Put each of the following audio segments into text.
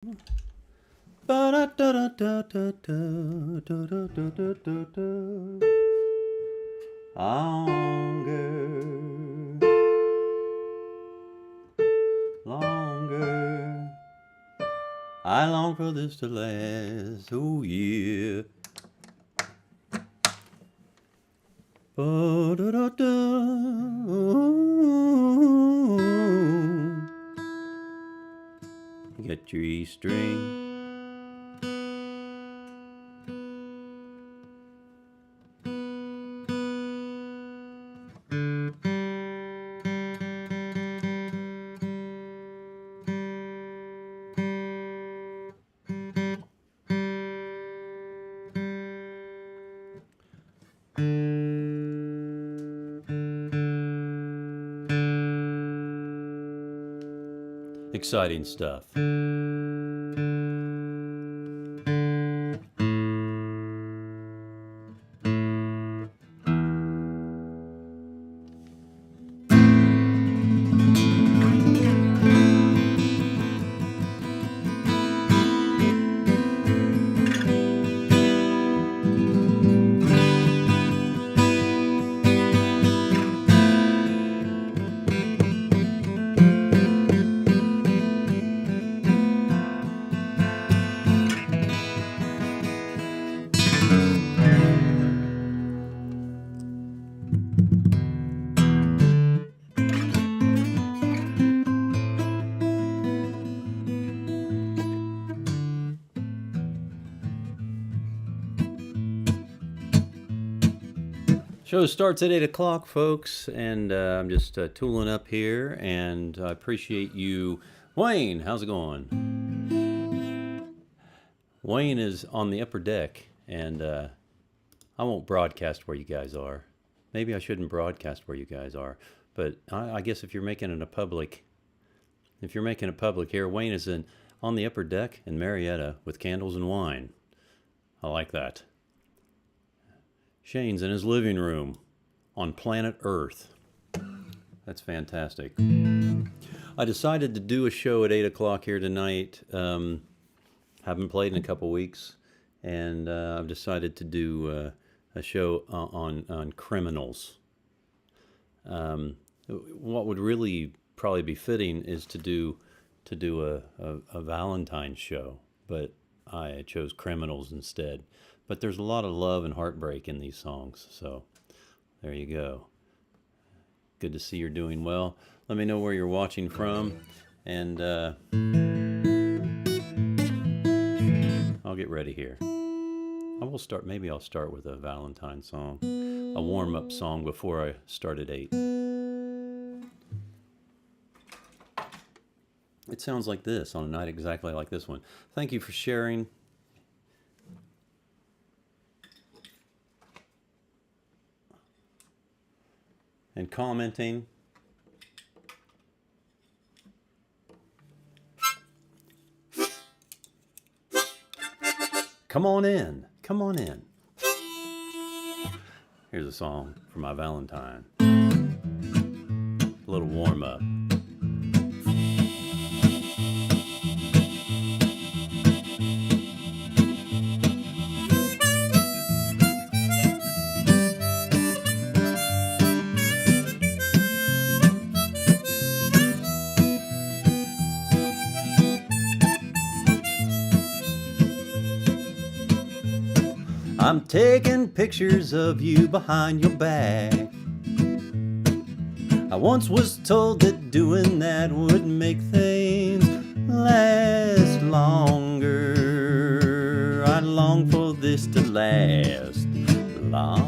Longer, I long for this to last, oh yeah. Get your E string. Exciting stuff. Show starts at 8 o'clock, folks, and I'm just tooling up here, and I appreciate you. Wayne, how's it going? Wayne is on the upper deck, and I won't broadcast where you guys are. Maybe I shouldn't broadcast where you guys are, but I guess if you're making it a public, here, Wayne is on the upper deck in Marietta with candles and wine. I like that. Shane's in his living room on planet Earth. That's fantastic. I decided to do a show at 8 o'clock here tonight. Haven't played in a couple weeks, and I've decided to do a show on criminals. What would really probably be fitting is to do a Valentine's show, but I chose criminals instead. But there's a lot of love and heartbreak in these songs, so there you go. Good to see you're doing well. Let me know where you're watching from, and I'll get ready here. Maybe I'll start with a Valentine song, a warm-up song before I start at 8. It sounds like this on a night exactly like this one. Thank you for sharing. And commenting. Come on in. Come on in. Here's a song for my Valentine. A little warm up. I'm taking pictures of you behind your back. I once was told that doing that would make things last longer. I long for this to last longer.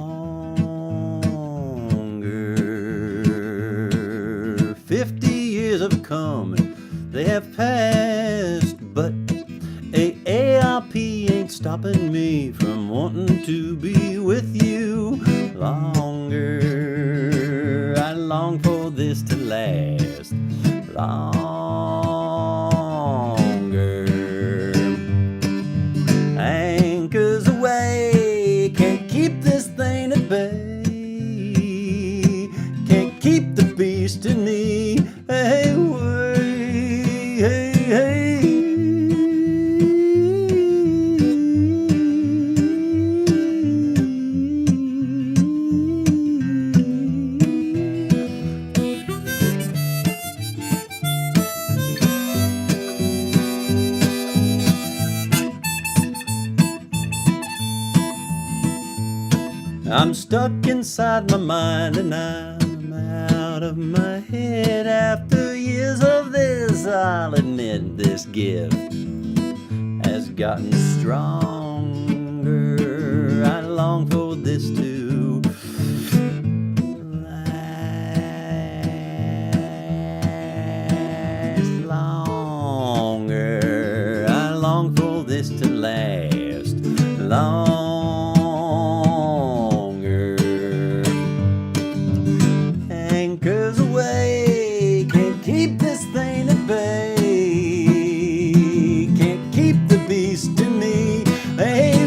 50 years have come and they have passed, but AARP ain't stopping me from wanting to be with you longer. I long for this to last longer. Anchors away, can't keep this thing at bay. Can't keep the beast in me. Hey, hey, hey. I'm stuck inside my mind and I'm out of my head. After years of this, I'll admit this gift has gotten stronger. I long for this to last longer. I long for this to last longer. Anchors away, can't keep this thing at bay. Can't keep the beast in me away.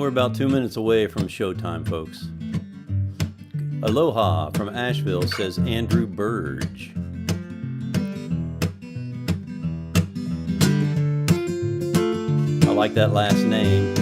About 2 minutes away from showtime, folks. Aloha from Asheville, says Andrew Burge. I like that last name.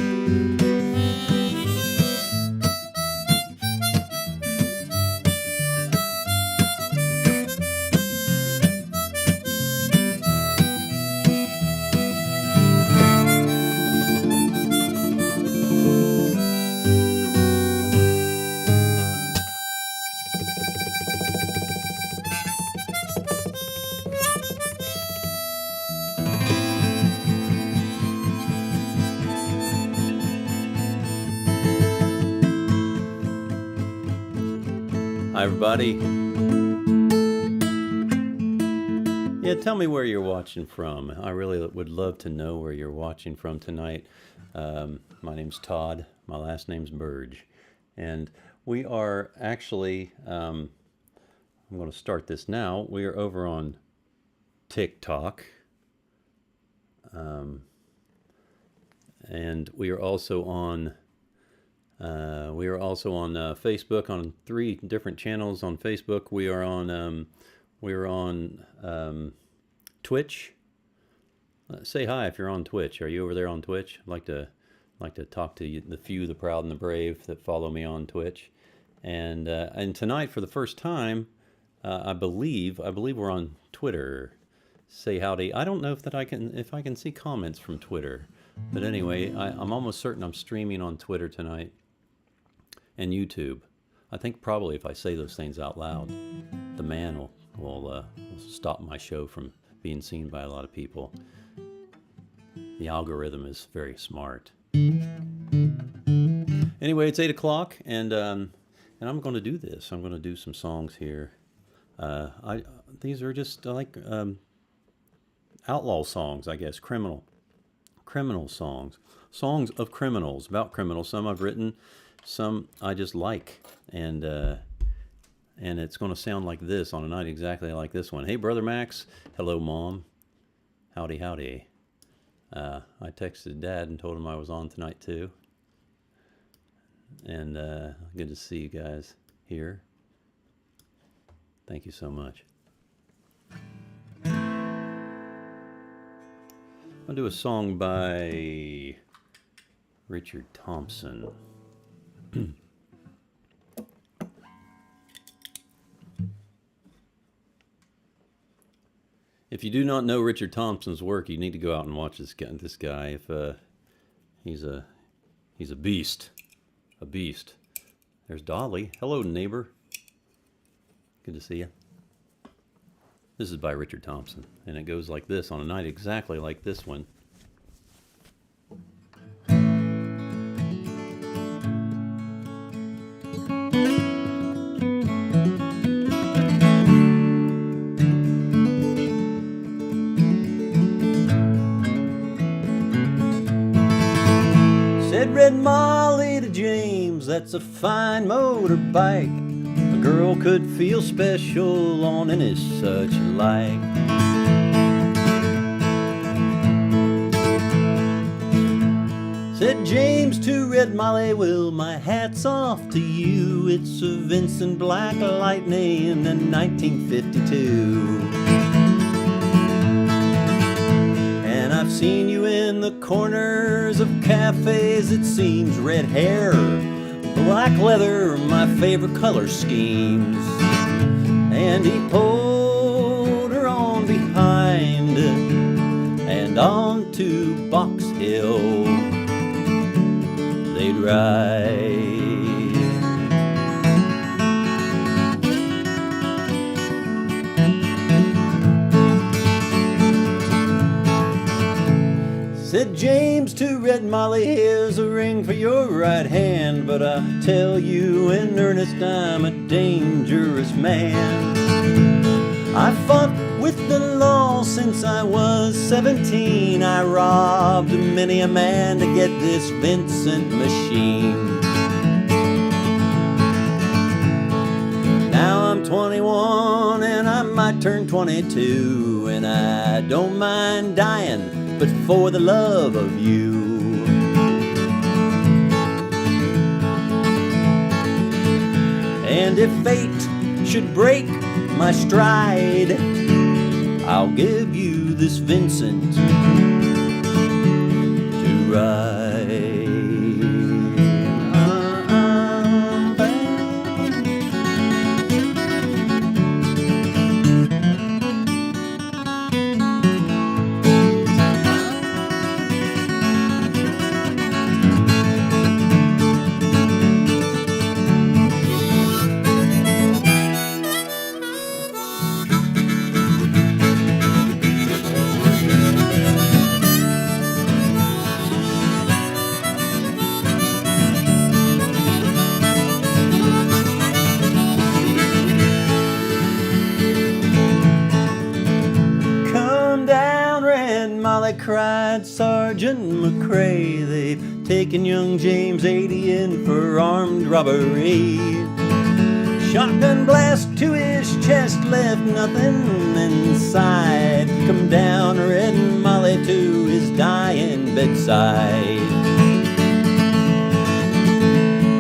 Hi, everybody. Yeah, tell me where you're watching from. I really would love to know where you're watching from tonight. My name's Todd. My last name's Burge. And we are actually, I'm going to start this now. We are over on TikTok. And we are also on Facebook on 3 different channels on Facebook. We are on Twitch. Say hi if you're on Twitch. Are you over there on Twitch? I'd like to talk to you, the few, the proud, and the brave that follow me on Twitch. And tonight, for the first time, I believe we're on Twitter. Say howdy. I don't know if I can see comments from Twitter, but anyway, I'm almost certain I'm streaming on Twitter tonight. And YouTube. I think probably if I say those things out loud, the man will stop my show from being seen by a lot of people. The algorithm is very smart. Anyway, it's 8 o'clock, and I'm going to do this. I'm going to do some songs here. These are just like outlaw songs, I guess. Criminal songs of criminals, about criminals. Some I've written. Some I just like, and it's going to sound like this on a night exactly like this one. Hey, Brother Max. Hello, Mom. Howdy. I texted Dad and told him I was on tonight, too. And good to see you guys here. Thank you so much. I'll do a song by Richard Thompson. If you do not know Richard Thompson's work, you need to go out and watch this guy. If he's a beast, There's Dolly. Hello, neighbor. Good to see you. This is by Richard Thompson, and it goes like this on a night exactly like this one. that's a fine motorbike. A girl could feel special on any such like. Said James to Red Molly, well, my hat's off to you. It's a Vincent Black Lightning in 1952. And I've seen you in the corners of cafes, it seems. Red hair, black leather, my favorite color schemes. And he pulled her on behind and on to Box Hill they'd ride. Said James to Red Molly, here's a ring for your right hand, but I tell you in earnest I'm a dangerous man. I fought with the law since I was 17. I robbed many a man to get this Vincent machine. Now I'm 21 and I might turn 22, and I don't mind dying, but for the love of you. And if fate should break my stride, I'll give you this Vincent to ride. Cried Sergeant McCrae, they've taken young James 80 in for armed robbery. Shotgun blast to his chest, left nothing inside. Come down Red Molly to his dying bedside.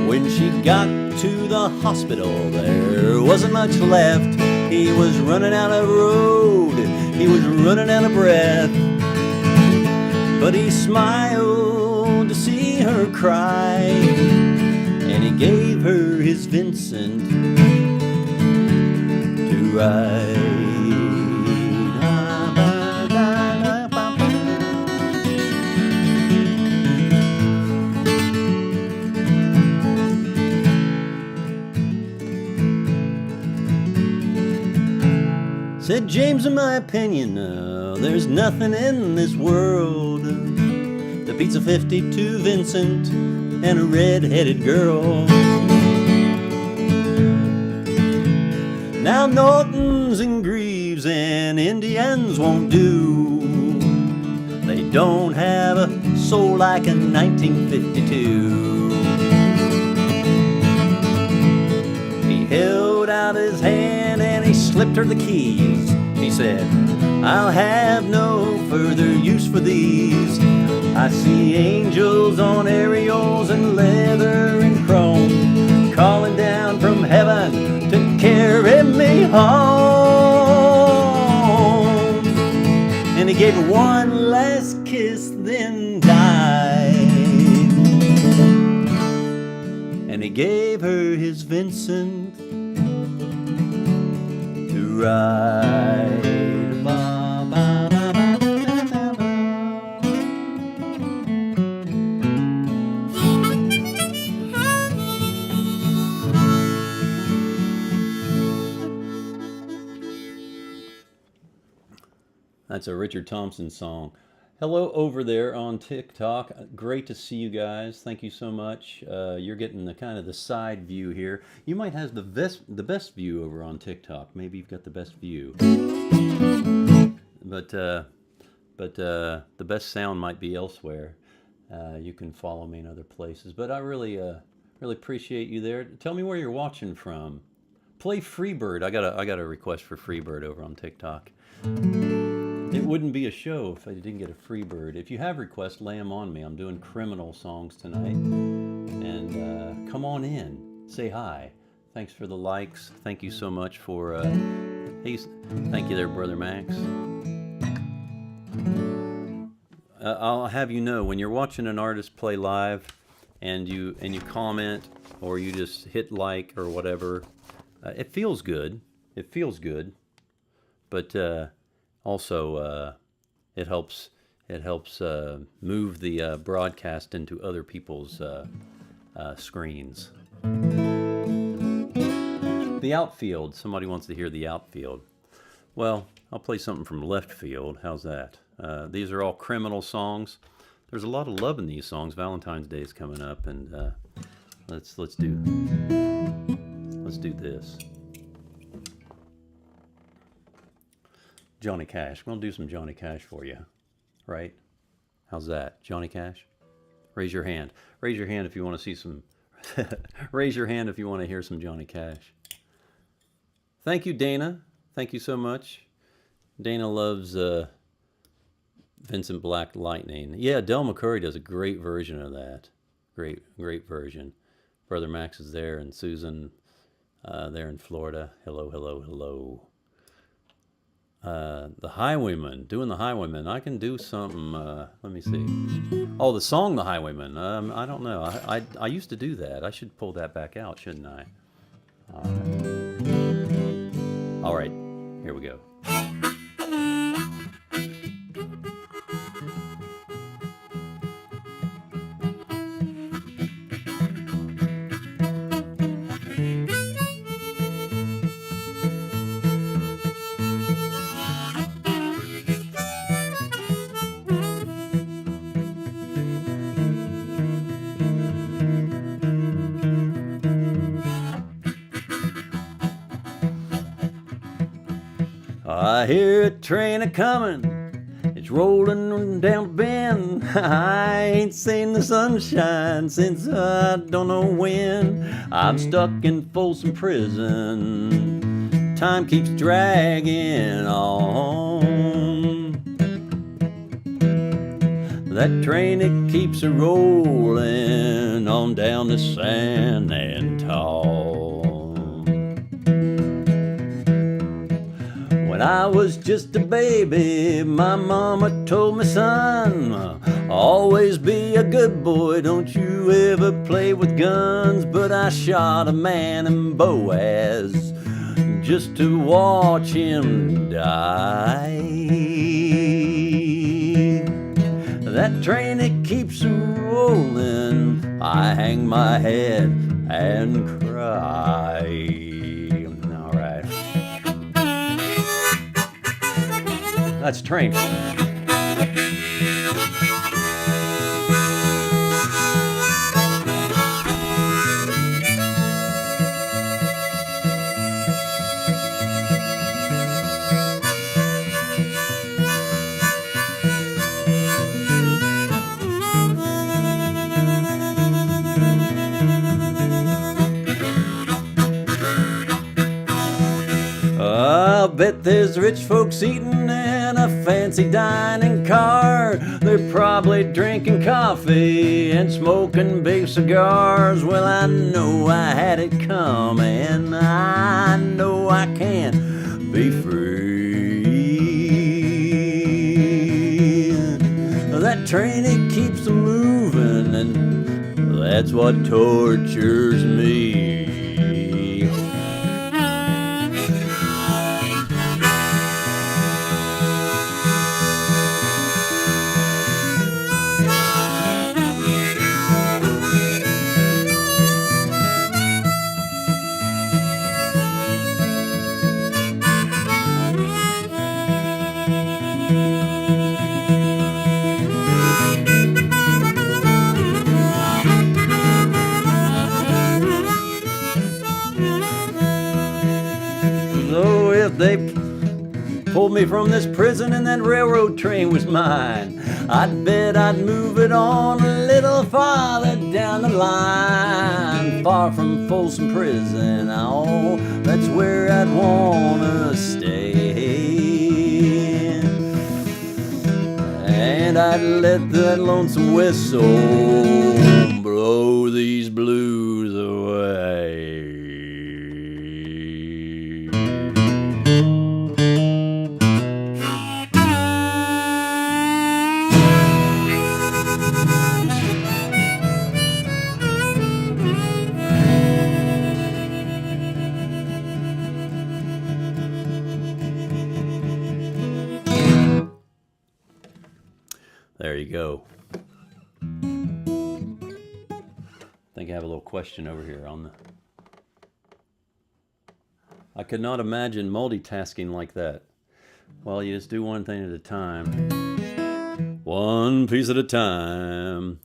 When she got to the hospital, there wasn't much left. He was running out of road, he was running out of breath. But he smiled to see her cry, and he gave her his Vincent to ride. Said James, in my opinion, there's nothing in this world that beats a 52 Vincent and a red-headed girl. Now Nortons and Greaves and Indians won't do. They don't have a soul like a 1952. He held out his hand and he slipped her the keys. He said, I'll have no further use for these. I see angels on aerials and leather and chrome, calling down from heaven to carry me home. And he gave her one last kiss, then died. And he gave her his Vincent to ride. That's a Richard Thompson song. Hello over there on TikTok. Great to see you guys. Thank you so much. You're getting the kind of the side view here. You might have the best view over on TikTok. Maybe you've got the best view. But the best sound might be elsewhere. You can follow me in other places. But I really Really appreciate you there. Tell me where you're watching from. Play Freebird. I got a request for Freebird over on TikTok. It wouldn't be a show if I didn't get a Freebird. If you have requests, lay them on me. I'm doing criminal songs tonight. And come on in. Say hi. Thanks for the likes. Thank you so much for... thank you there, Brother Max. I'll have you know, when you're watching an artist play live and you comment or you just hit like or whatever, it feels good. It feels good. But also it helps move the broadcast into other people's screens. The outfield. Somebody wants to hear the outfield. Well, I'll play something from left field. How's that? These are all criminal songs. There's a lot of love in these songs. Valentine's Day is coming up, and let's do this. Johnny Cash. We're gonna do some Johnny Cash for you, right? How's that, Johnny Cash? Raise your hand. Raise your hand if you want to see some. Raise your hand if you want to hear some Johnny Cash. Thank you, Dana. Thank you so much. Dana loves Vincent Black Lightning. Yeah, Del McCurry does a great version of that. Great version. Brother Max is there, and Susan there in Florida. Hello, hello, hello. The Highwayman, doing the Highwayman. I can do something, let me see. Oh, the song The Highwayman. I don't know. I used to do that. I should pull that back out, shouldn't I? All right, here we go. I hear a train a-comin', it's rollin' down the bend. I ain't seen the sunshine since I don't know when. I'm stuck in Folsom prison, time keeps dragging on. That train, it keeps a-rollin' on down to San Antone. When I was just a baby, my mama told me, son, always be a good boy, don't you ever play with guns. But I shot a man in Boaz just to watch him die. That train, it keeps rolling, I hang my head and cry. That's train. I'll bet there's rich folks eating in a fancy dining car. They're probably drinking coffee and smoking big cigars. Well, I know I had it coming. I know I can be free. That train, it keeps moving, and that's what tortures me. They pulled me from this prison and that railroad train was mine, I'd bet I'd move it on a little farther down the line, far from Folsom Prison. Oh, that's where I'd wanna stay. And I'd let that lonesome whistle blow these blues away. There you go. I think I have a little question over here on the... I could not imagine multitasking like that. Well, you just do one thing at a time. One piece at a time.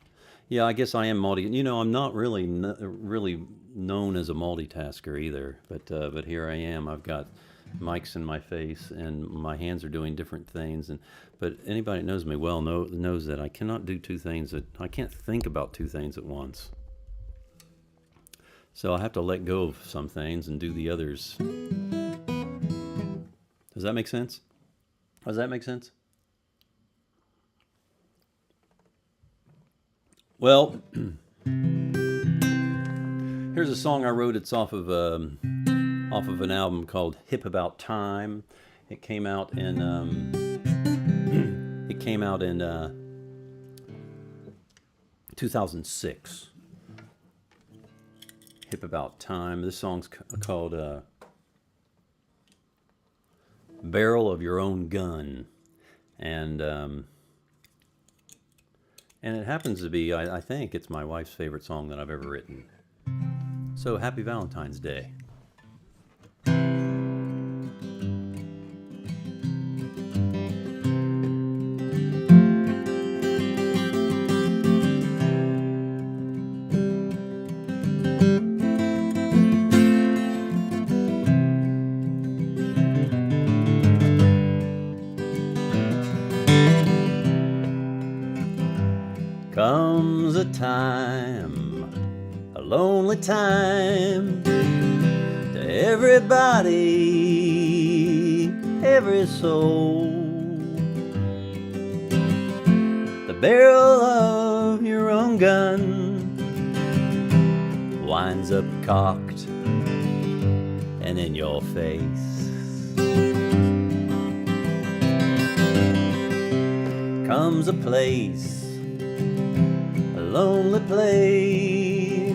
Yeah, I guess I am I'm not really known as a multitasker either, but here I am. I've got mics in my face and my hands are doing different things, but anybody that knows me well knows that I cannot do two things I can't think about two things at once. So I have to let go of some things and do the others. Does that make sense? Does that make sense? Well, here's a song I wrote. It's off of an album called Hip About Time. It came out in 2006. Hip About Time. This song's called Barrel of Your Own Gun. And it happens to be, I think it's my wife's favorite song that I've ever written. So happy Valentine's Day. Comes a time, a lonely time, to everybody, every soul. The barrel of your own gun winds up cocked and in your face. Comes a place, lonely place,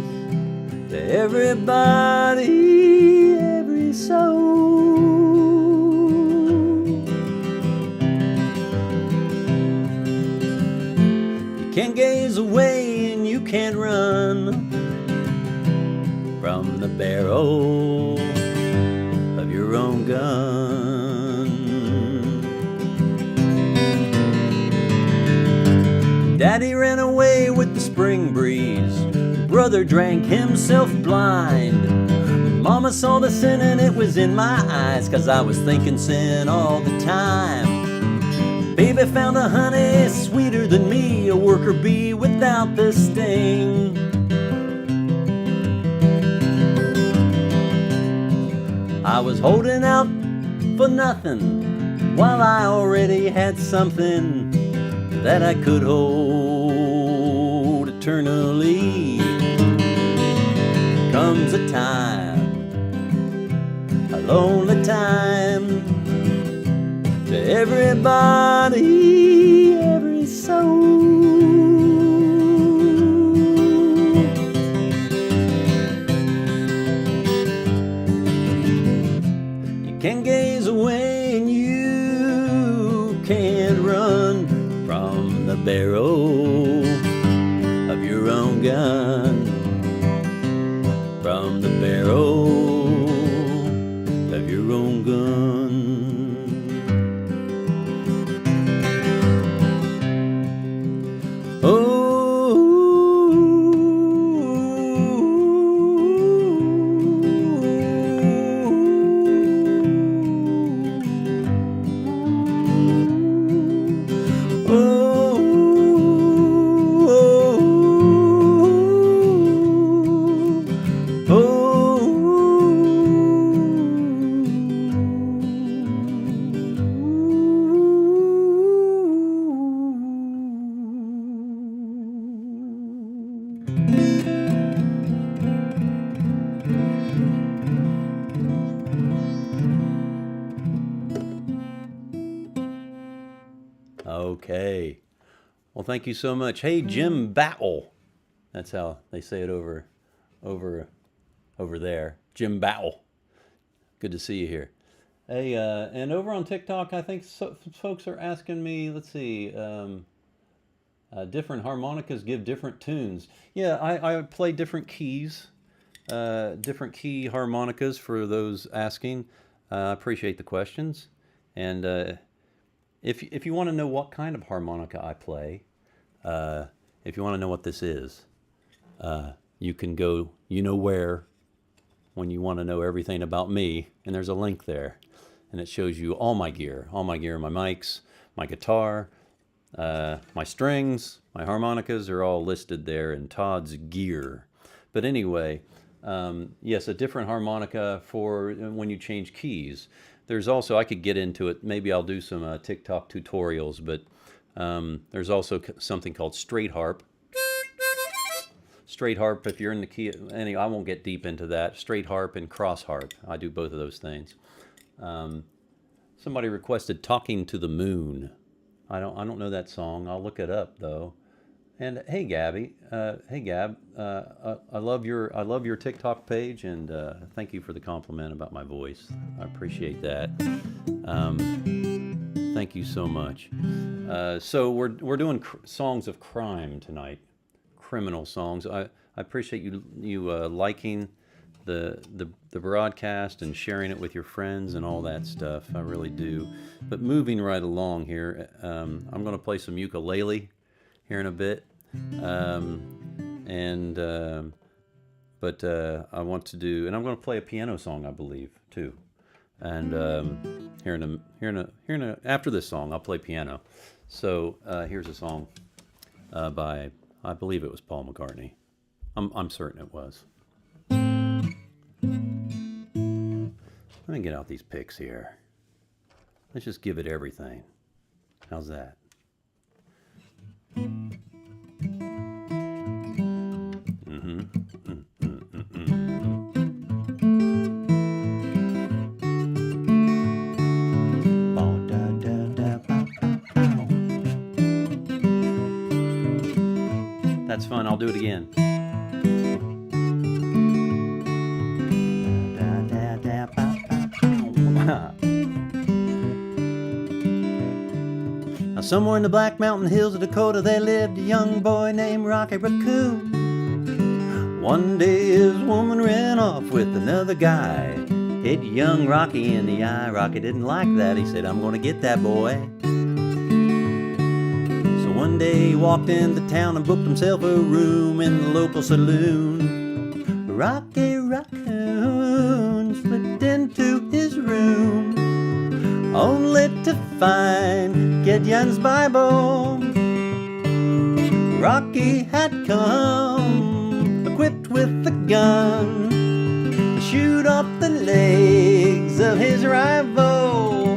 to everybody, every soul. You can't gaze away and you can't run from the barrel of your own gun. Daddy ran away with the spring breeze. Brother drank himself blind. Mama saw the sin and it was in my eyes, 'cause I was thinking sin all the time. Baby found a honey sweeter than me, a worker bee without the sting. I was holding out for nothing while I already had something that I could hold eternally. Comes a time, a lonely time, to everybody, every soul. You can't gaze away and you can't run from the barrel of your own gun, from the barrel of your own gun. Oh, Okay. Well, thank you so much. Hey, Jim Battle. That's how they say it over there. Jim Battle. Good to see you here. Hey, and over on TikTok, I think folks are asking me. Let's see. Different harmonicas give different tunes. Yeah, I play different keys, different key harmonicas for those asking. I appreciate the questions. And if you want to know what kind of harmonica I play, if you want to know what this is, you can go, you know where, when you want to know everything about me, and there's a link there. And it shows you all my gear, my mics, my guitar, my strings, my harmonicas are all listed there in Todd's gear. But anyway, yes, a different harmonica for when you change keys. There's also, I could get into it, maybe I'll do some TikTok tutorials, but there's also something called straight harp. Straight harp, if you're in the key, anyway, I won't get deep into that. Straight harp and cross harp. I do both of those things. Somebody requested "Talking to the Moon." I don't know that song. I'll look it up though. And hey, Gabby. Hey, Gab. I love your TikTok page, and thank you for the compliment about my voice. I appreciate that. Thank you so much. So we're doing songs of crime tonight, criminal songs. I appreciate you liking the broadcast and sharing it with your friends and all that stuff. I really do. But moving right along here, I'm going to play some ukulele here in a bit, but I want to do, and I'm going to play a piano song, I believe, too. And after this song, I'll play piano. So here's a song by, I believe it was Paul McCartney. I'm certain it was. Let me get out these picks here. Let's just give it everything. How's that? That's fun. I'll do it again. Now, somewhere in the Black Mountain Hills of Dakota, there lived a young boy named Rocky Raccoon. One day his woman ran off with another guy. Hit young Rocky in the eye. Rocky didn't like that. He said, "I'm going to get that boy." So one day he walked into town and booked himself a room in the local saloon. Rocky Raccoon slipped into his room, only to find Gideon's Bible. Rocky had come equipped with a gun to shoot off the legs of his rival.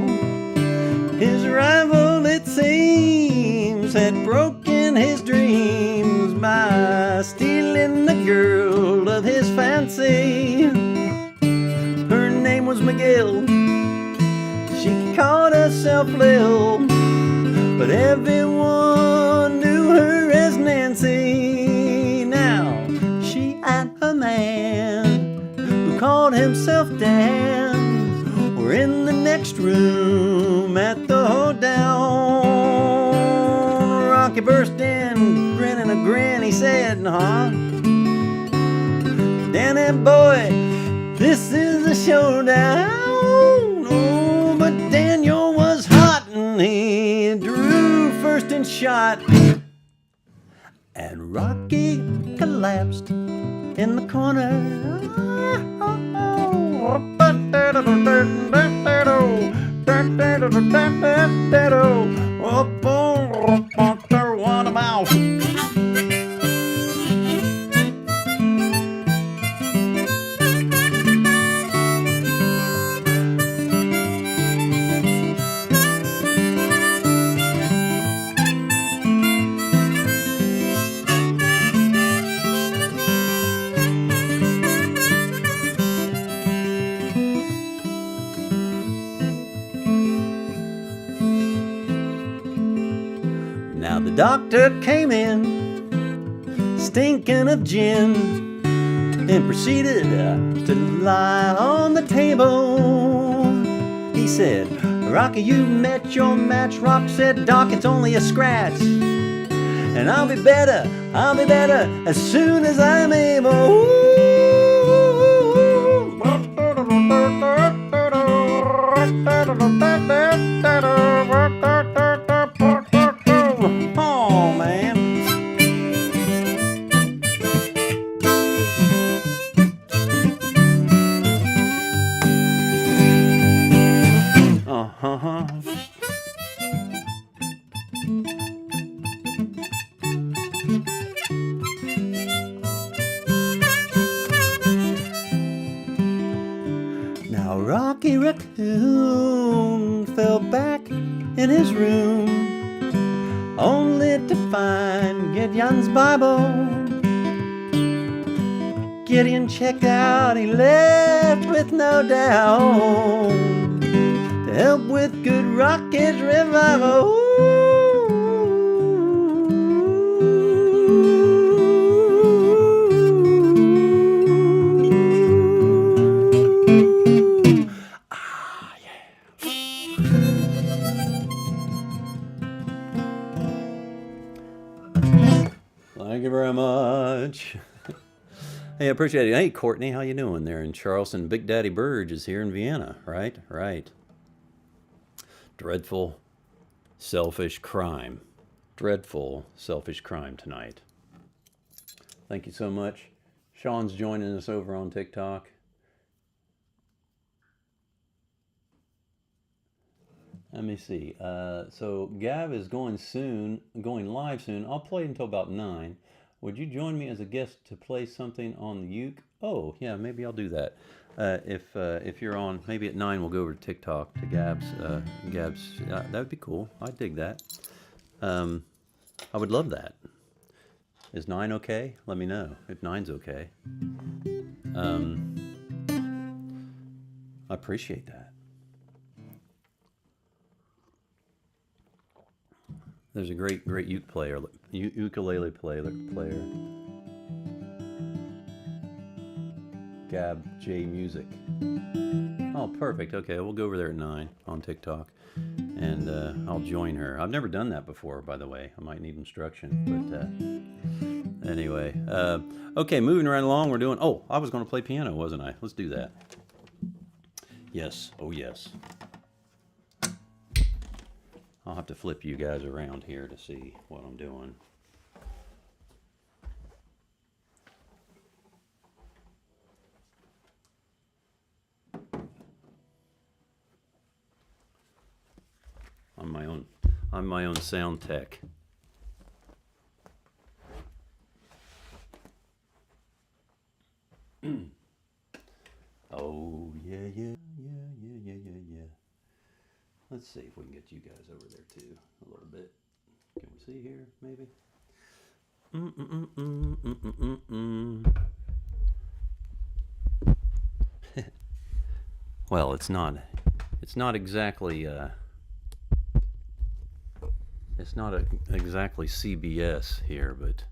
His rival, it seems, had broken his dreams by stealing the girl of his fancy. Her name was McGill. She called herself Lil, but everyone knew her as Nancy. Now, she had a man who called himself Dan. We're in the next room at the hoedown. Rocky burst in, grinning a grin. He said, "Huh? Danny boy, this is a showdown." Oh, but Daniel was hot and he drew first and shot. And Rocky collapsed in the corner. What about? Now the doctor came in, stinking of gin, and proceeded to lie on the table. He said, Rocky, you met your match. Rock said, Doc, it's only a scratch. And I'll be better as soon as I'm able. Oh, man. Uh-huh. Now Rocky Raccoon fell back in his room, only to find Gideon's Bible. Gideon checked out, he left with no doubt, to help with good Rocky's revival. Thank you very much. Hey, I appreciate it. Hey, Courtney, how you doing there in Charleston? Big Daddy Burge is here in Vienna, right? Right. Dreadful, selfish crime. Dreadful, selfish crime tonight. Thank you so much. Sean's joining us over on TikTok. Let me see. So Gav is going live soon. I'll play until about 9. Would you join me as a guest to play something on the uke? Oh, yeah, maybe I'll do that. If you're on, maybe at 9 we'll go over to TikTok to Gab's. That would be cool. I'd dig that. I would love that. Is 9 okay? Let me know if 9's okay. I appreciate that. There's a great ukulele player. Gab J Music. Oh, perfect. Okay, we'll go over there at 9 on TikTok, and I'll join her. I've never done that before, by the way. I might need instruction, but anyway. Okay, moving right along. We're doing. Oh, I was going to play piano, wasn't I? Let's do that. Yes. Oh, yes. I'll have to flip you guys around here to see what I'm doing. I'm my own sound tech. Oh yeah. Let's see if we can get you guys over there too a little bit. Can we see here, maybe? Well, it's not exactly exactly CBS here, but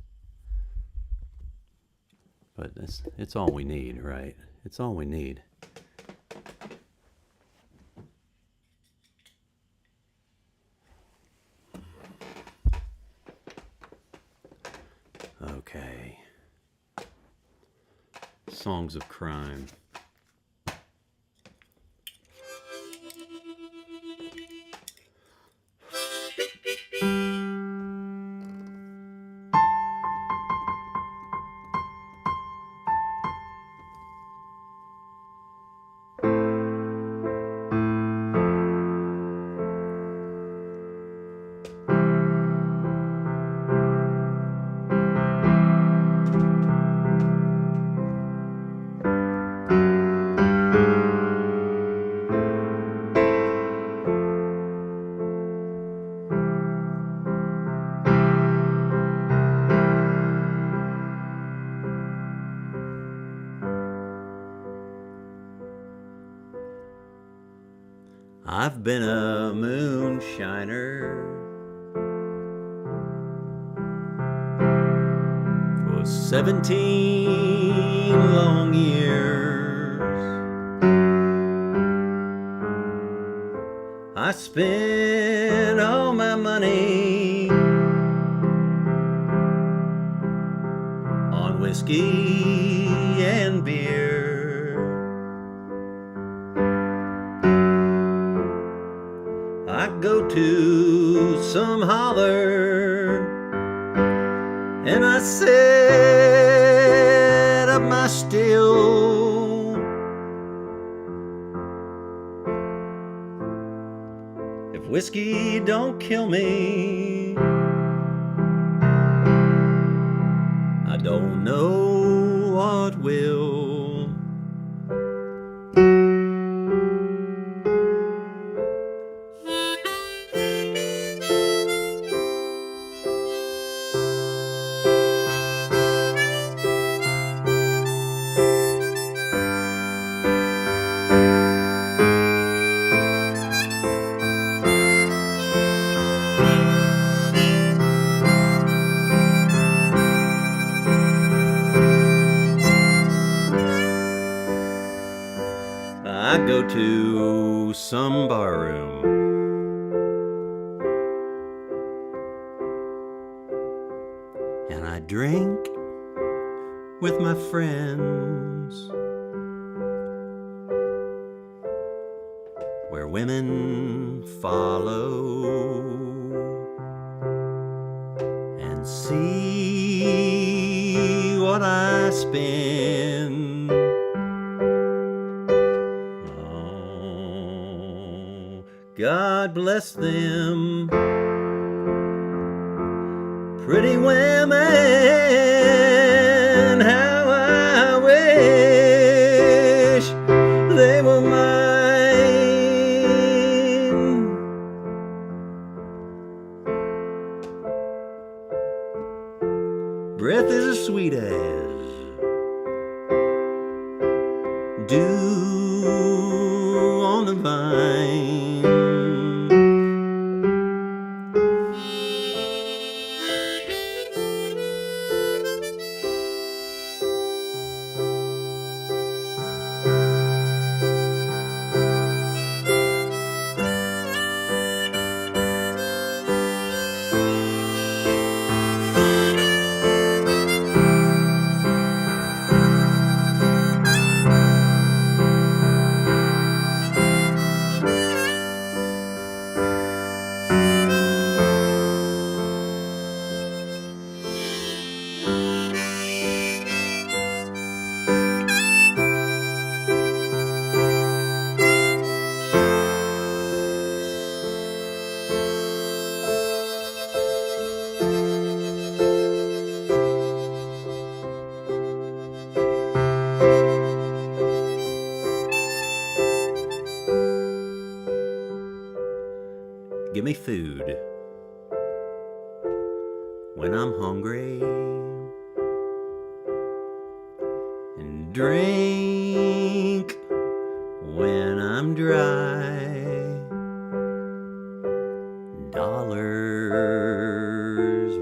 it's all we need, right? It's all we need. Okay. Songs of crime. I've been a moonshiner those 17 long years, I spent all my money on whiskey and beer. I go to some holler and I set up my still. If whiskey don't kill me, I don't know what will. I go to some barroom and I drink with my friends, where women follow and see what I spend. God bless them, pretty women, how I wish they were mine. Breath is as sweet as dew on the vine. Give me food when I'm hungry, and drink when I'm dry. Dollars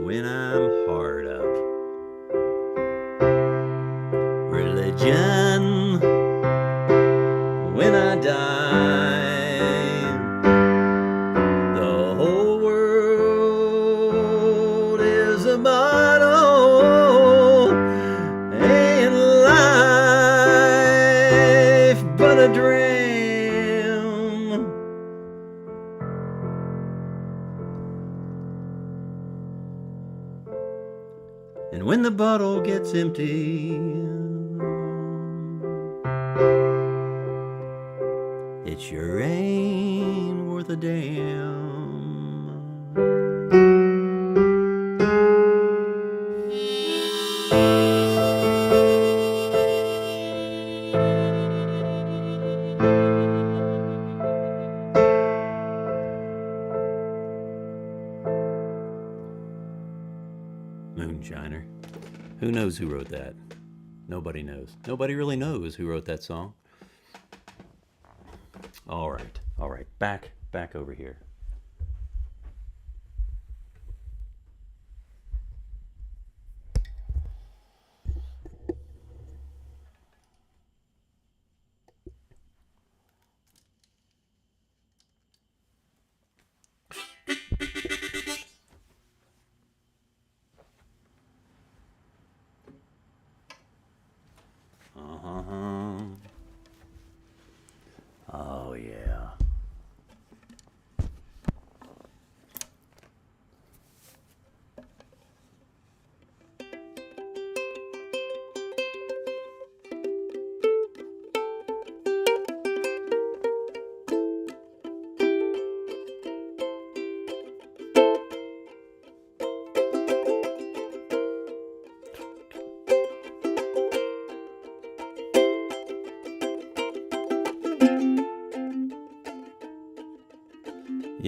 when I'm hard up. Religion when I die. And when the bottle gets empty, it sure ain't worth a damn. Moonshiner. Who knows who wrote that? Nobody knows. Nobody really knows who wrote that song. All right. Back over here.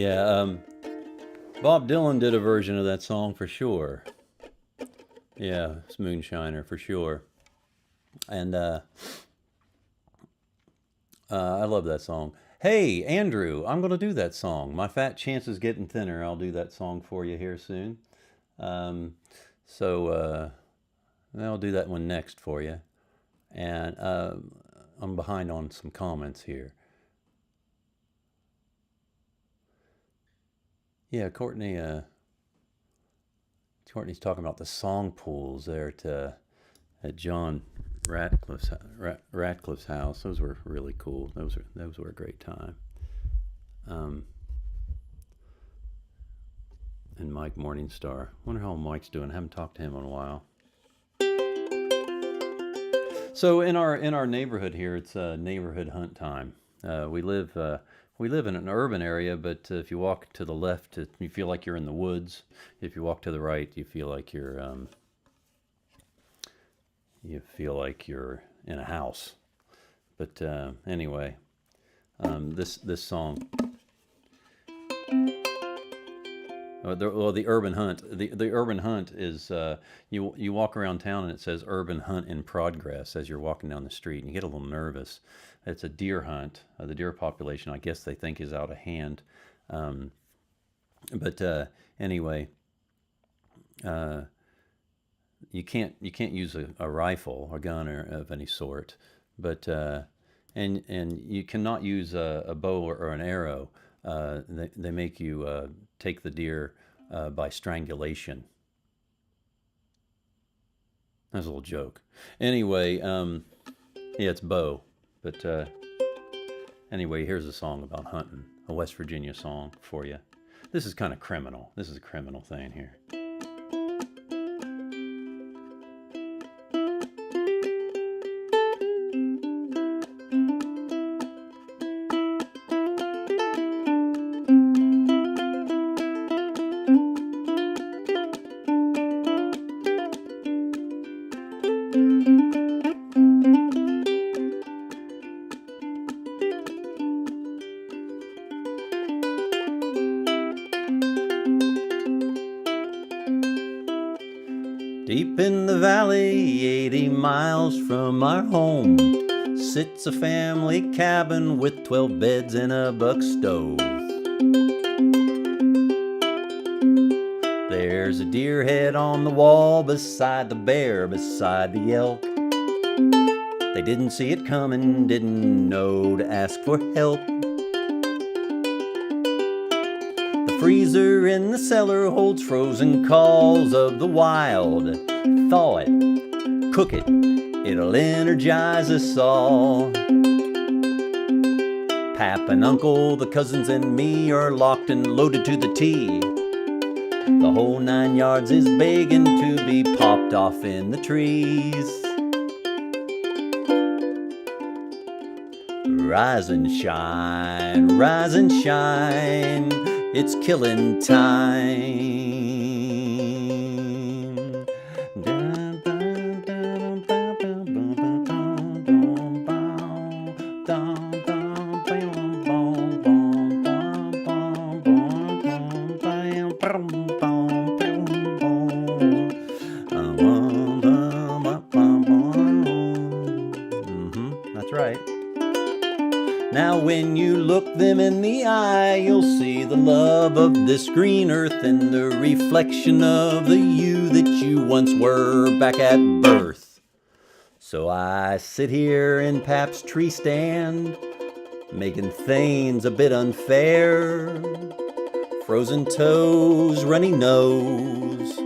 Yeah, Bob Dylan did a version of that song for sure. Yeah, it's Moonshiner for sure. And I love that song. Hey, Andrew, I'm going to do that song. My fat chance is getting thinner. I'll do that song for you here soon. Um, so I'll do that one next for you. And I'm behind on some comments here. Yeah, Courtney's talking about the song pools there at John Ratcliffe's house. Those were really cool. Those were a great time. And Mike Morningstar. Wonder how Mike's doing. I haven't talked to him in a while. So in our neighborhood here, it's neighborhood hunt time. We live in an urban area, but if you walk to the left, you feel like you're in the woods. If you walk to the right, you feel like you're in a house. But anyway, this song. The urban hunt. The urban hunt is you walk around town and it says urban hunt in progress as you're walking down the street, and you get a little nervous. It's a deer hunt. The deer population, I guess they think, is out of hand. But anyway, you can't use a rifle or gun of any sort. But and you cannot use a bow or an arrow. They make you take the deer by strangulation. That's a little joke. Anyway, yeah, it's bow. But anyway, here's a song about hunting, a West Virginia song for you. This is kind of criminal. This is a criminal thing here. Deep in the valley, 80 miles from our home, sits a family cabin with 12 beds and a buck stove. There's a deer head on the wall beside the bear, beside the elk. They didn't see it coming, didn't know to ask for help. The freezer in the cellar holds frozen calls of the wild. Thaw it, cook it, it'll energize us all. Pap and Uncle, the cousins and me are locked and loaded to the T. The whole 9 yards is begging to be popped off in the trees. Rise and shine, it's killing time. That's right. Now when you look them in the eye, you'll see the love of this green earth and the reflection of the you that you once were back at birth. So I sit here in Pap's tree stand, making things a bit unfair. Frozen toes, runny nose,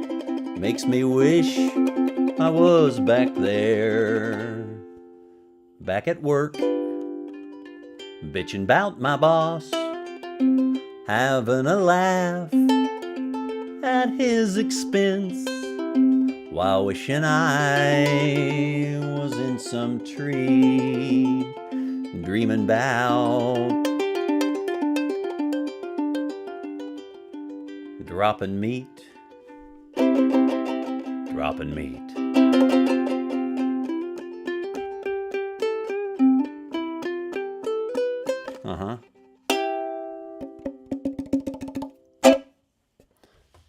makes me wish I was back there. Back at work, bitching 'bout my boss, having a laugh at his expense, while wishing I was in some tree, dreaming 'bout droppin' meat, droppin' meat.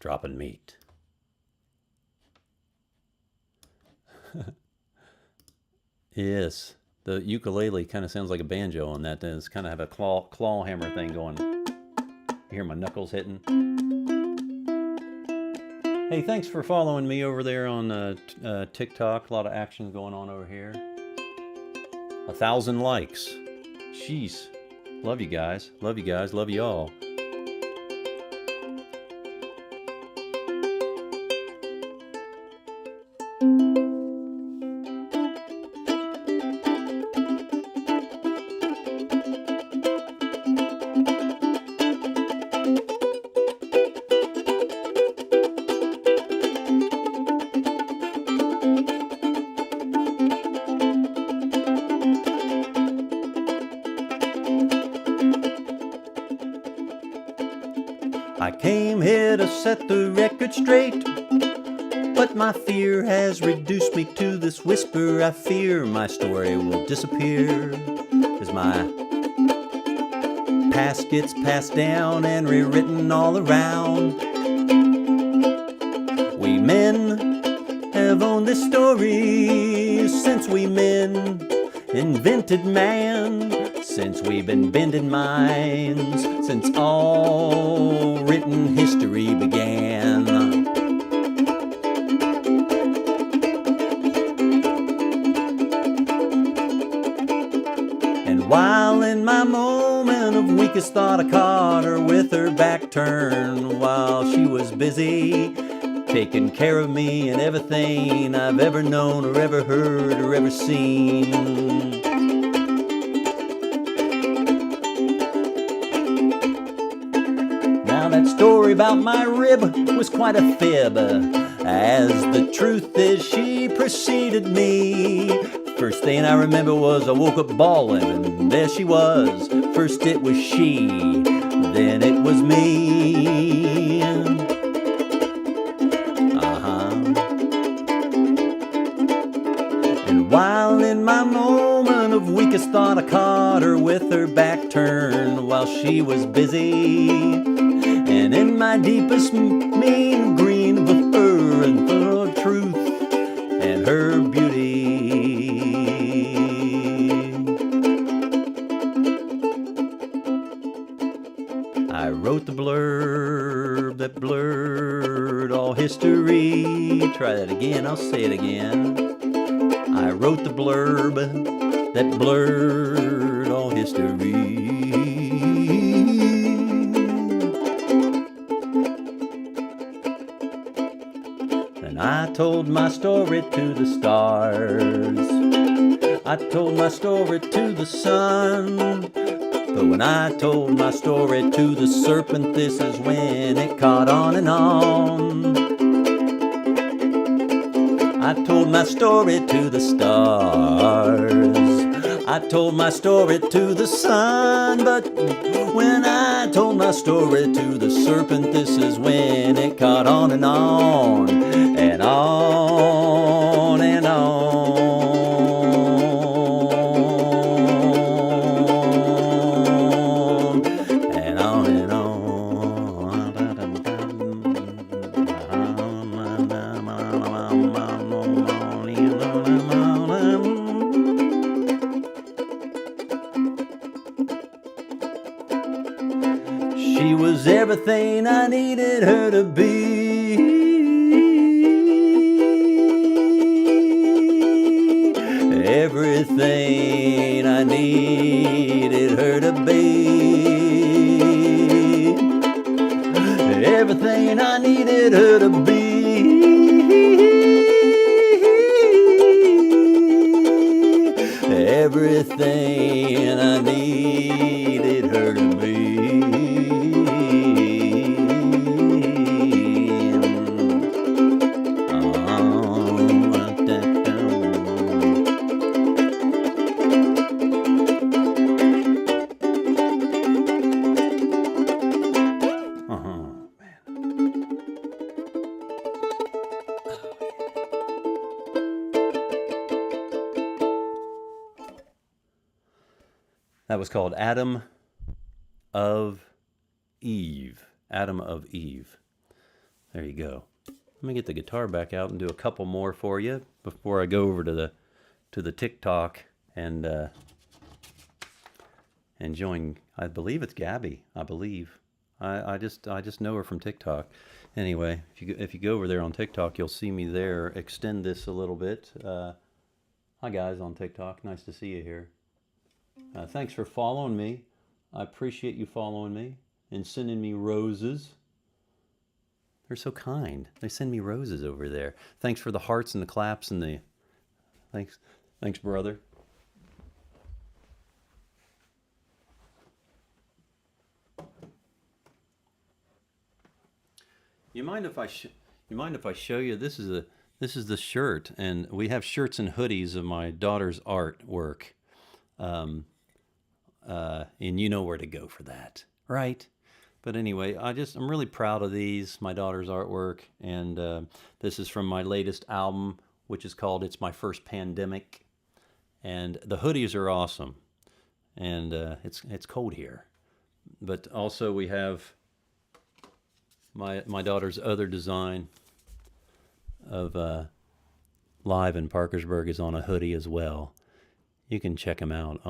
Droppin Meat. Yes, the ukulele kind of sounds like a banjo on that. It's kind of have a claw hammer thing going. You hear my knuckles hitting. Hey, thanks for following me over there on TikTok. A lot of action going on over here. 1,000 likes. Jeez. Love you guys. Love you guys. Love you all. I came here to set the record straight, but my fear has reduced me to this whisper. I fear my story will disappear as my past gets passed down and rewritten all around. We men have owned this story since we men invented man. Since we've been bending minds, since all written history began. And while in my moment of weakest thought I caught her with her back turned while she was busy taking care of me and everything I've ever known or ever heard or ever seen. That story about my rib was quite a fib, as the truth is she preceded me. First thing I remember was I woke up bawling, and there she was. First it was she, then it was me. And while in my moment of weakest thought I caught her with her back turned while she was busy. And in my deepest mean green of fur and full of truth and her beauty, I wrote the blurb that blurred all history. Try that again, I'll say it again. I wrote the blurb that blurred all history. I told my story to the stars. I told my story to the sun. But when I told my story to the serpent, this is when it caught on and on. I told my story to the stars. I told my story to the sun. But when I told my story to the serpent, this is when it caught on and on. And on and on. And on and on. She was everything I needed her to be. Everything I needed her to be. Everything I needed her to be. Everything I needed her to be. That was called Adam of Eve. Adam of Eve. There you go. Let me get the guitar back out and do a couple more for you before I go over to the TikTok and join. I believe it's Gabby. I believe. I just know her from TikTok. Anyway, if you go over there on TikTok, you'll see me there. Extend this a little bit. Hi guys on TikTok. Nice to see you here. Thanks for following me. I appreciate you following me and sending me roses. They're so kind. They send me roses over there. Thanks for the hearts and the claps and the... Thanks, brother. You mind if I show you? This is the shirt, and we have shirts and hoodies of my daughter's artwork. And you know where to go for that, right? But anyway, I'm really proud of these, my daughter's artwork, and this is from my latest album, which is called It's My First Pandemic. And the hoodies are awesome, and it's cold here. But also we have my daughter's other design of Live in Parkersburg is on a hoodie as well. You can check them out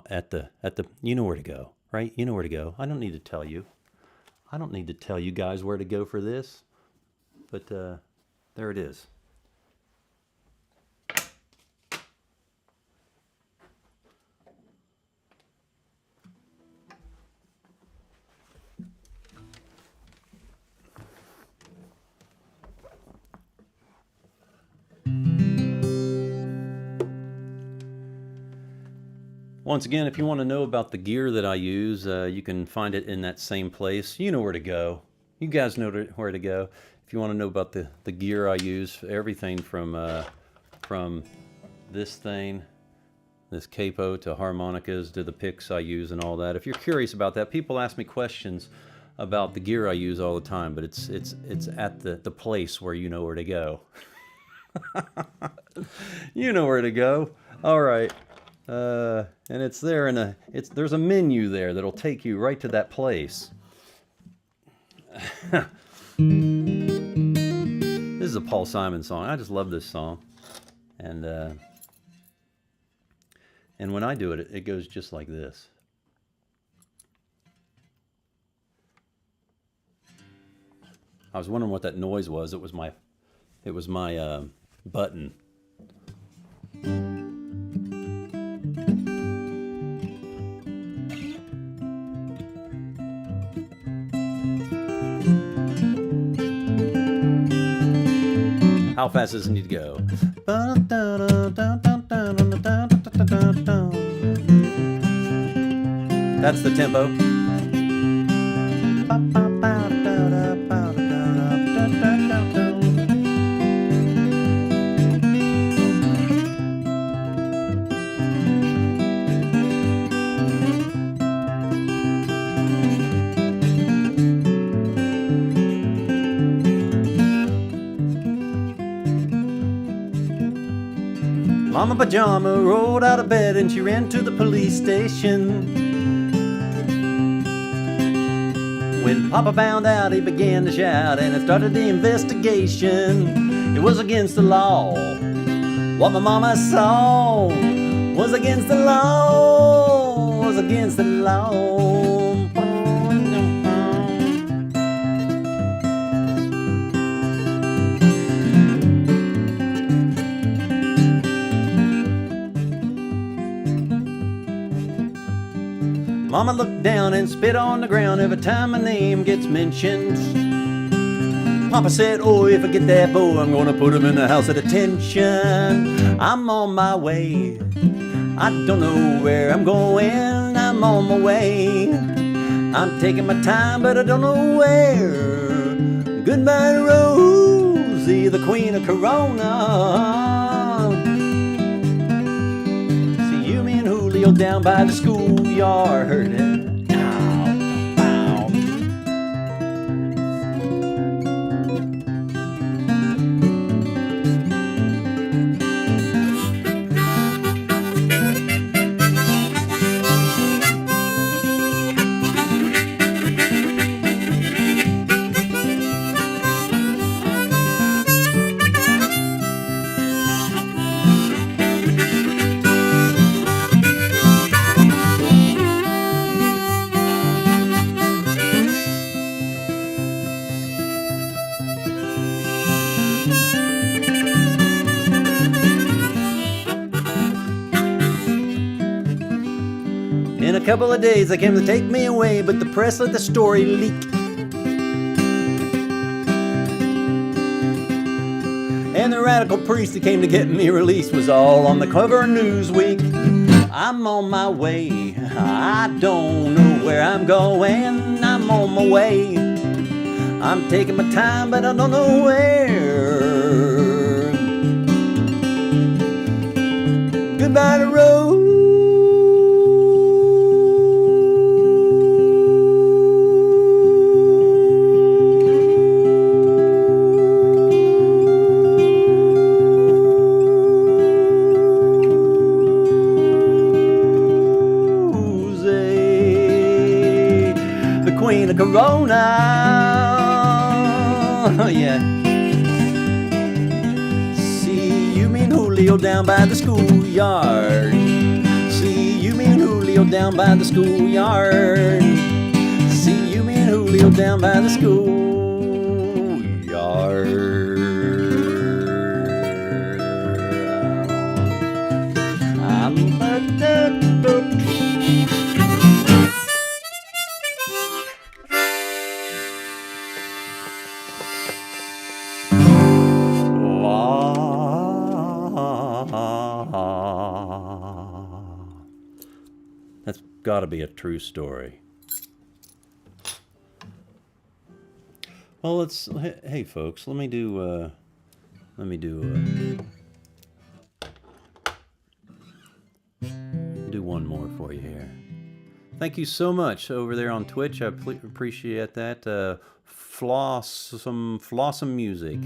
at the you know where to go, right? You know where to go. I don't need to tell you. I don't need to tell you guys where to go for this, but there it is. Once again, if you want to know about the gear that I use, you can find it in that same place. You know where to go. You guys know where to go. If you want to know about the gear I use, everything from this thing, this capo, to harmonicas, to the picks I use and all that. If you're curious about that, people ask me questions about the gear I use all the time, but it's at the place where you know where to go. You know where to go. All right. And it's there there's a menu there that'll take you right to that place. This is a Paul Simon song. I just love this song. And when I do it, it goes just like this. I was wondering what that noise was. It was my button. How fast does it need to go? That's the tempo. Mama Pajama rolled out of bed and she ran to the police station. When Papa found out, he began to shout and it started the investigation. It was against the law. What my mama saw was against the law. Was against the law. Mama looked down and spit on the ground every time my name gets mentioned. Papa said, oh, if I get that boy, I'm gonna put him in the house of detention. I'm on my way. I don't know where I'm going. I'm on my way. I'm taking my time, but I don't know where. Goodbye, Rosie, the queen of Corona. Julio down by the schoolyard. couple of days they came to take me away, but the press let the story leak. And the radical priest that came to get me released was all on the cover of Newsweek. I'm on my way, I don't know where I'm going, I'm on my way. I'm taking my time, but I don't know where. Goodbye to Rose. Queen of Corona, yeah. See you, me and Julio down by the schoolyard. See you, me and Julio down by the schoolyard. See you, me and Julio down by the schoolyard. I'm That's got to be a true story. Well, let's. Hey, folks, let me do one more for you here. Thank you so much over there on Twitch. I appreciate that. Folsom music.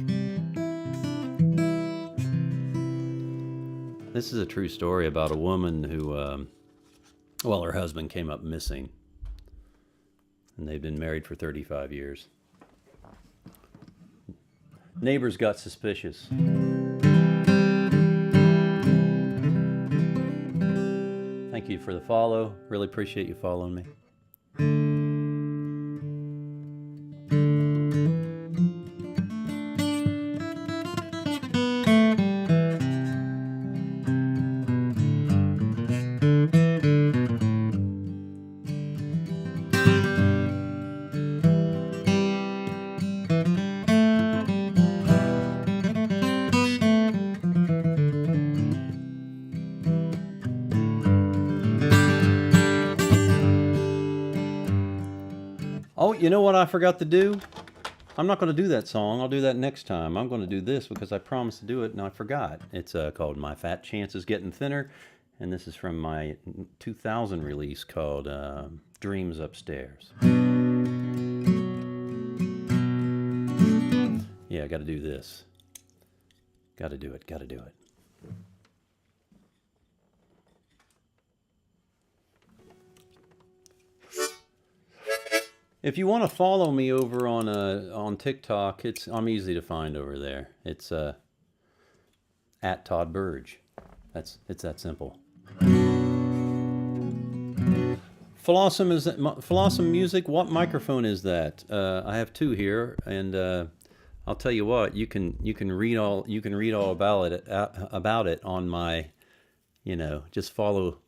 This is a true story about a woman who, her husband came up missing, and they've been married for 35 years. Neighbors got suspicious. Thank you for the follow. Really appreciate you following me. Oh, you know what I forgot to do? I'm not going to do that song. I'll do that next time. I'm going to do this because I promised to do it and I forgot. It's called My Fat Chance is Getting Thinner. And this is from my 2000 release called Dreams Upstairs. Yeah, I got to do this. Got to do it. Got to do it. If you want to follow me over on TikTok, I'm easy to find over there. It's at Todd Burge. It's that simple. Folsom music. What microphone is that? I have two here, and I'll tell you what. You can read all about it on my, just follow.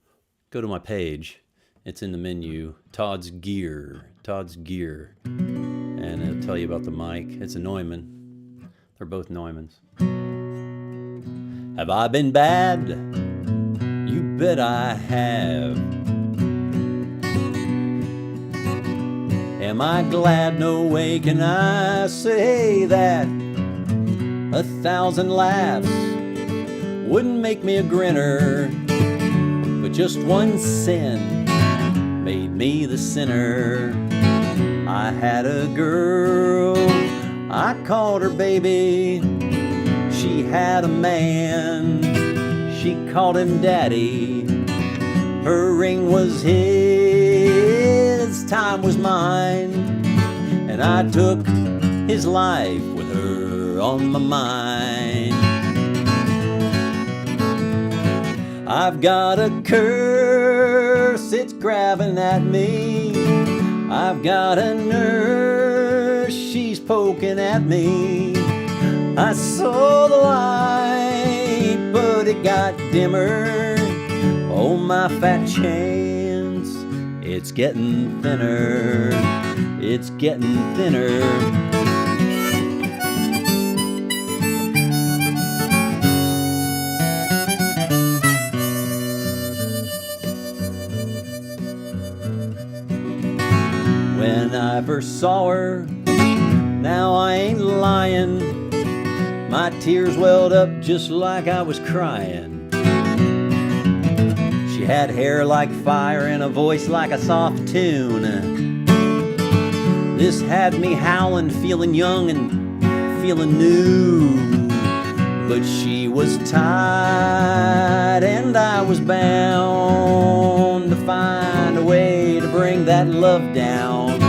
Go to my page. It's in the menu. Todd's Gear, and it'll tell you about the mic. It's a Neumann. They're both Neumanns. Have I been bad? You bet I have. Am I glad? No way can I say that. 1,000 laughs wouldn't make me a grinner, but just one sin made me the sinner. I had a girl, I called her baby. She had a man, she called him daddy. Her ring was his, time was mine, and I took his life with her on my mind. I've got a curse, it's grabbing at me. I've got a nurse, she's poking at me. I saw the light, but it got dimmer. Oh, my fat chance It's getting thinner, it's getting thinner. When I first saw her, now I ain't lying, my tears welled up just like I was crying. She had hair like fire and a voice like a soft tune. This had me howling, feeling young and feeling new. But she was tied and I was bound to find a way to bring that love down.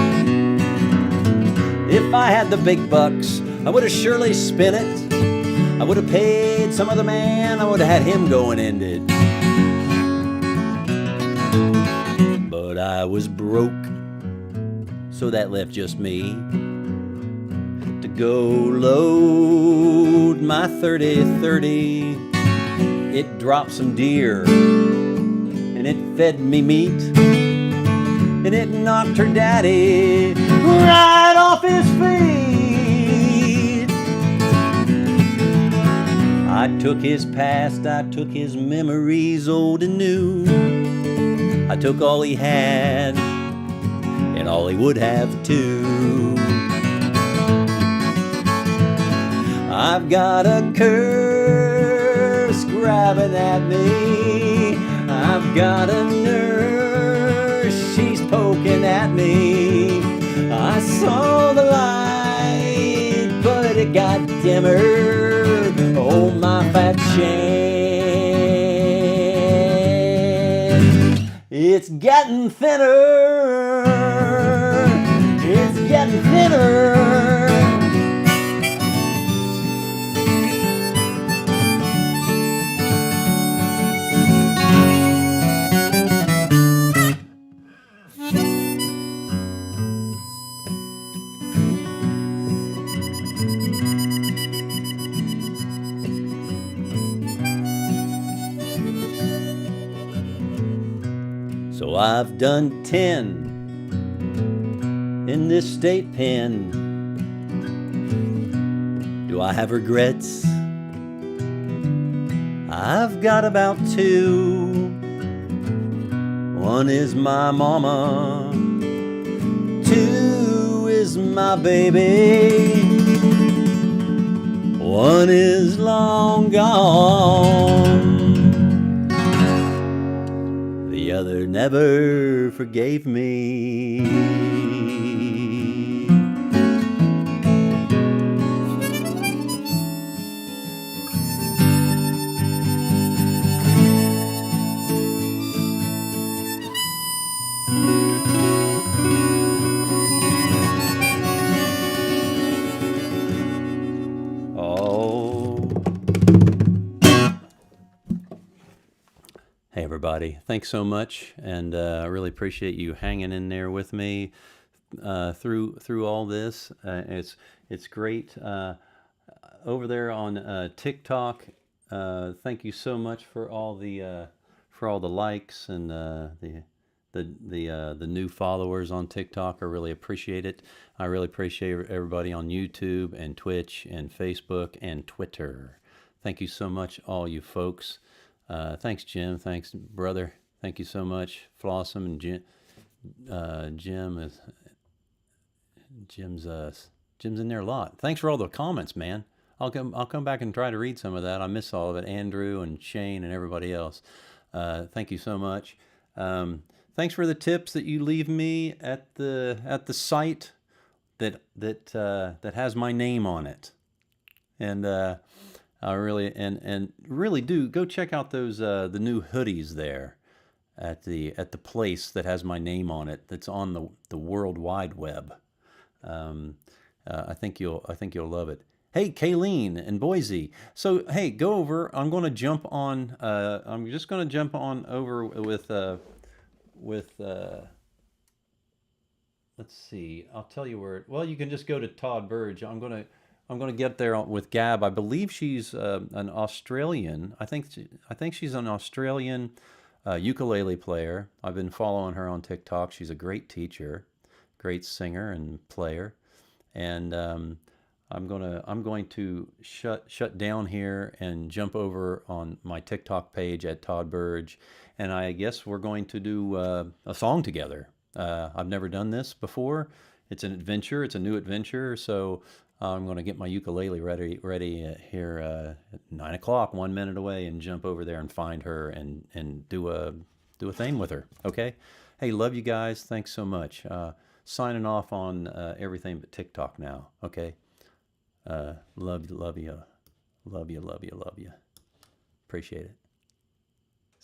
If I had the big bucks, I would have surely spent it. I would have paid some other man, I would have had him go and end it. But I was broke, so that left just me to go load my 30-30. It dropped some deer, and it fed me meat, and it knocked her daddy right off his feet. I took his past, I took his memories, old and new. I took all he had, and all he would have too. I've got a curse grabbing at me, I've got a nurse, she's poking at me. I saw the light, but it got dimmer. Oh, my fat shan, it's getting thinner, it's getting thinner. So I've done 10 in this state pen. Do I have regrets? I've got about 2. One is my mama, 2 is my baby, 1 is long gone. The other never forgave me. Hey everybody, thanks so much, and I really appreciate you hanging in there with me through all this. It's great over there on TikTok. Thank you so much for all the likes and the new followers on TikTok. I really appreciate it. I really appreciate everybody on YouTube and Twitch and Facebook and Twitter. Thank you so much, all you folks. Thanks, Jim. Thanks, brother. Thank you so much, Folsom and Jim. Jim's in there a lot. Thanks for all the comments, man. I'll come back and try to read some of that. I miss all of it. Andrew and Shane and everybody else. Thank you so much. Thanks for the tips that you leave me at the site that has my name on it, and I really and really do go check out those the new hoodies there at the place that has my name on it. That's on the World Wide Web. I think you'll love it. Hey, Kayleen in Boise. So hey, go over. I'm going to jump on. I'm just going to jump on over with. Let's see. I'll tell you where. Well, you can just go to Todd Burge. I'm going to get there with Gab. I believe she's an Australian. I think she's an Australian ukulele player. I've been following her on TikTok. She's a great teacher, great singer and player. And I'm going to shut down here and jump over on my TikTok page at Todd Burge, and I guess we're going to do a song together. I've never done this before. It's an adventure. It's a new adventure. So I'm going to get my ukulele ready here at 9 o'clock, 1 minute away, and jump over there and find her and do a thing with her. Okay. Hey, love you guys. Thanks so much. Signing off on everything but TikTok now. Okay. Love you, love you, love you, love you, love you. Appreciate it.